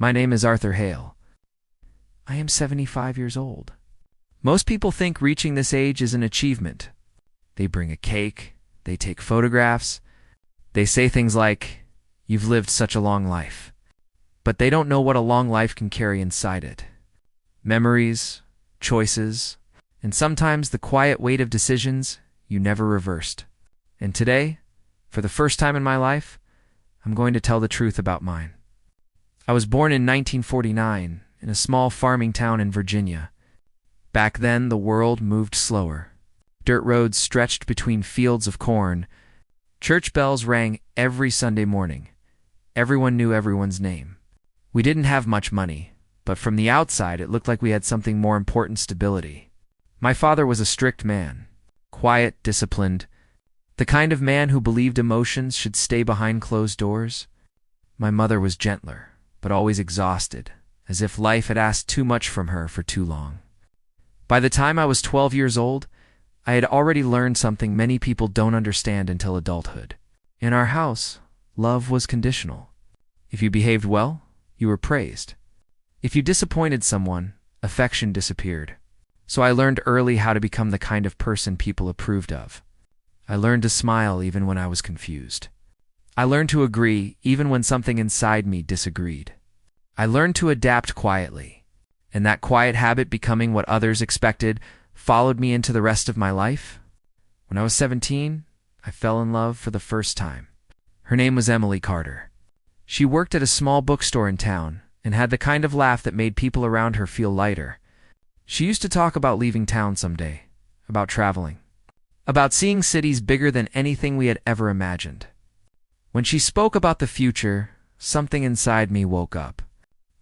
My name is Arthur Hale. I am 75 years old. Most people think reaching this age is an achievement. They bring a cake, they take photographs, they say things like, "You've lived such a long life." But they don't know what a long life can carry inside it. Memories, choices, and sometimes the quiet weight of decisions you never reversed. And today, for the first time in my life, I'm going to tell the truth about mine. I was born in 1949 in a small farming town in Virginia. Back then, the world moved slower. Dirt roads stretched between fields of corn. Church bells rang every Sunday morning. Everyone knew everyone's name. We didn't have much money, but from the outside it looked like we had something more important: stability. My father was a strict man, quiet, disciplined, the kind of man who believed emotions should stay behind closed doors. My mother was gentler, but always exhausted, as if life had asked too much from her for too long. By the time I was 12 years old, I had already learned something many people don't understand until adulthood. In our house, love was conditional. If you behaved well, you were praised. If you disappointed someone, affection disappeared. So I learned early how to become the kind of person people approved of. I learned to smile even when I was confused. I learned to agree even when something inside me disagreed. I learned to adapt quietly, and that quiet habit, becoming what others expected, followed me into the rest of my life. When I was 17, I fell in love for the first time. Her name was Emily Carter. She worked at a small bookstore in town and had the kind of laugh that made people around her feel lighter. She used to talk about leaving town someday, about traveling, about seeing cities bigger than anything we had ever imagined. When she spoke about the future, something inside me woke up.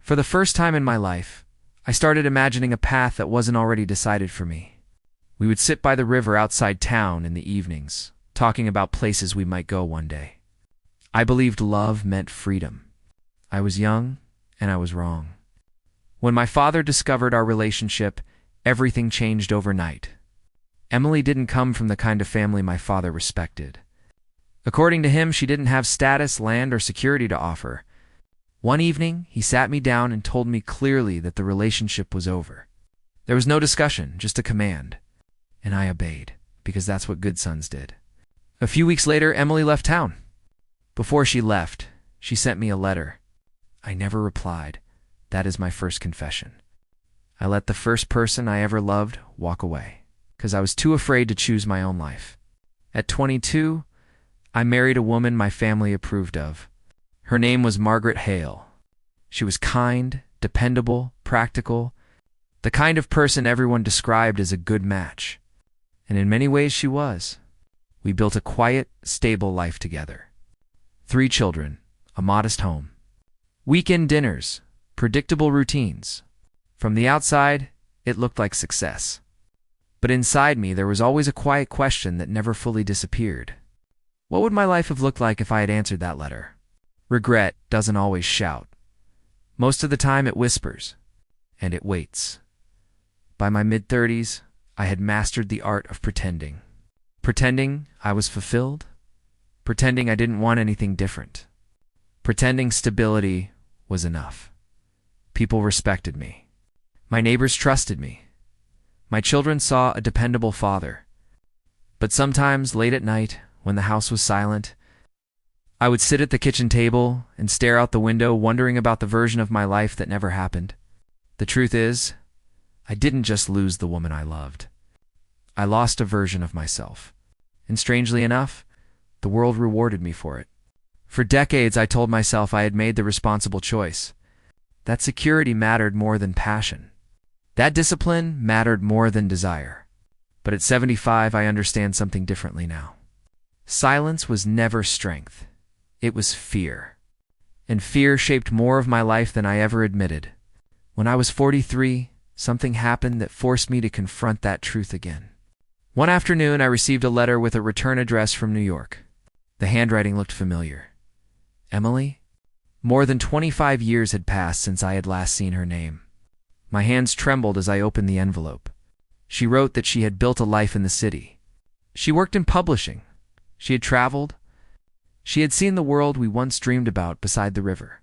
For the first time in my life, I started imagining a path that wasn't already decided for me. We would sit by the river outside town in the evenings, talking about places we might go one day. I believed love meant freedom. I was young, and I was wrong. When my father discovered our relationship, everything changed overnight. Emily didn't come from the kind of family my father respected. According to him, she didn't have status, land, or security to offer. One evening, he sat me down and told me clearly that the relationship was over. There was no discussion, just a command. And I obeyed, because that's what good sons did. A few weeks later, Emily left town. Before she left, she sent me a letter. I never replied. That is my first confession. I let the first person I ever loved walk away, because I was too afraid to choose my own life. At 22, I married a woman my family approved of. Her name was Margaret Hale. She was kind, dependable, practical, the kind of person everyone described as a good match. And in many ways she was. We built a quiet, stable life together. 3 children, a modest home. Weekend dinners, predictable routines. From the outside, it looked like success. But inside me, there was always a quiet question that never fully disappeared. What would my life have looked like if I had answered that letter? Regret doesn't always shout. Most of the time it whispers, and it waits. By my mid-30s, I had mastered the art of pretending. Pretending I was fulfilled. Pretending I didn't want anything different. Pretending stability was enough. People respected me. My neighbors trusted me. My children saw a dependable father. But sometimes, late at night, when the house was silent, I would sit at the kitchen table and stare out the window, wondering about the version of my life that never happened. The truth is, I didn't just lose the woman I loved. I lost a version of myself. And strangely enough, the world rewarded me for it. For decades, I told myself I had made the responsible choice. That security mattered more than passion. That discipline mattered more than desire. But at 75, I understand something differently now. Silence was never strength. It was fear. And fear shaped more of my life than I ever admitted. When I was 43, something happened that forced me to confront that truth again. One afternoon, I received a letter with a return address from New York. The handwriting looked familiar. Emily? More than 25 years had passed since I had last seen her name. My hands trembled as I opened the envelope. She wrote that she had built a life in the city. She worked in publishing. She had traveled. She had seen the world we once dreamed about beside the river.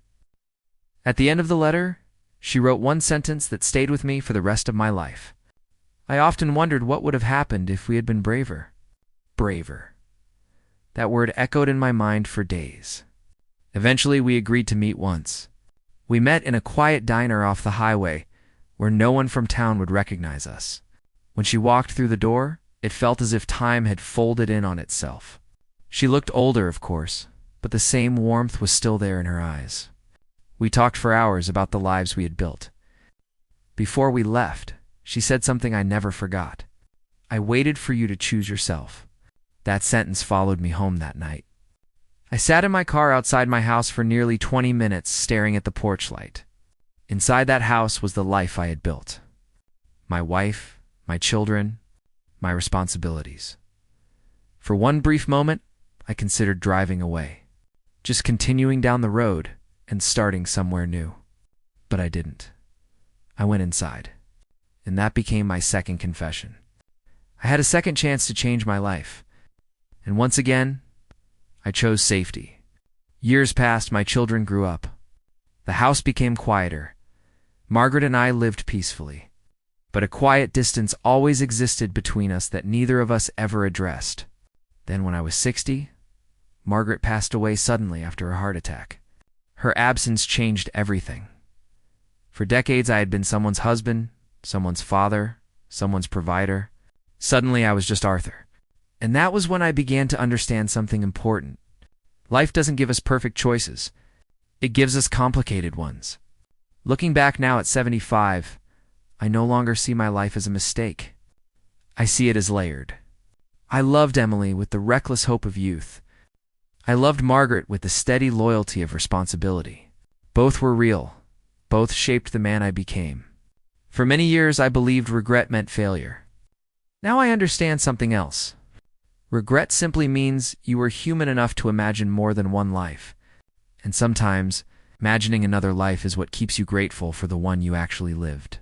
At the end of the letter, she wrote one sentence that stayed with me for the rest of my life. I often wondered what would have happened if we had been braver. Braver. That word echoed in my mind for days. Eventually, we agreed to meet once. We met in a quiet diner off the highway where no one from town would recognize us. When she walked through the door, it felt as if time had folded in on itself. She looked older, of course, but the same warmth was still there in her eyes. We talked for hours about the lives we had built. Before we left, she said something I never forgot. "I waited for you to choose yourself." That sentence followed me home that night. I sat in my car outside my house for nearly 20 minutes staring at the porch light. Inside that house was the life I had built. My wife, my children, my responsibilities. For one brief moment, I considered driving away, just continuing down the road and starting somewhere new. But I didn't. I went inside, and that became my second confession. I had a second chance to change my life, and once again, I chose safety. Years passed, my children grew up. The house became quieter. Margaret and I lived peacefully. But a quiet distance always existed between us that neither of us ever addressed. Then when I was 60, Margaret passed away suddenly after a heart attack. Her absence changed everything. For decades I had been someone's husband, someone's father, someone's provider. Suddenly I was just Arthur. And that was when I began to understand something important. Life doesn't give us perfect choices. It gives us complicated ones. Looking back now at 75, I no longer see my life as a mistake. I see it as layered. I loved Emily with the reckless hope of youth. I loved Margaret with the steady loyalty of responsibility. Both were real. Both shaped the man I became. For many years, I believed regret meant failure. Now I understand something else. Regret simply means you were human enough to imagine more than one life. And sometimes, imagining another life is what keeps you grateful for the one you actually lived.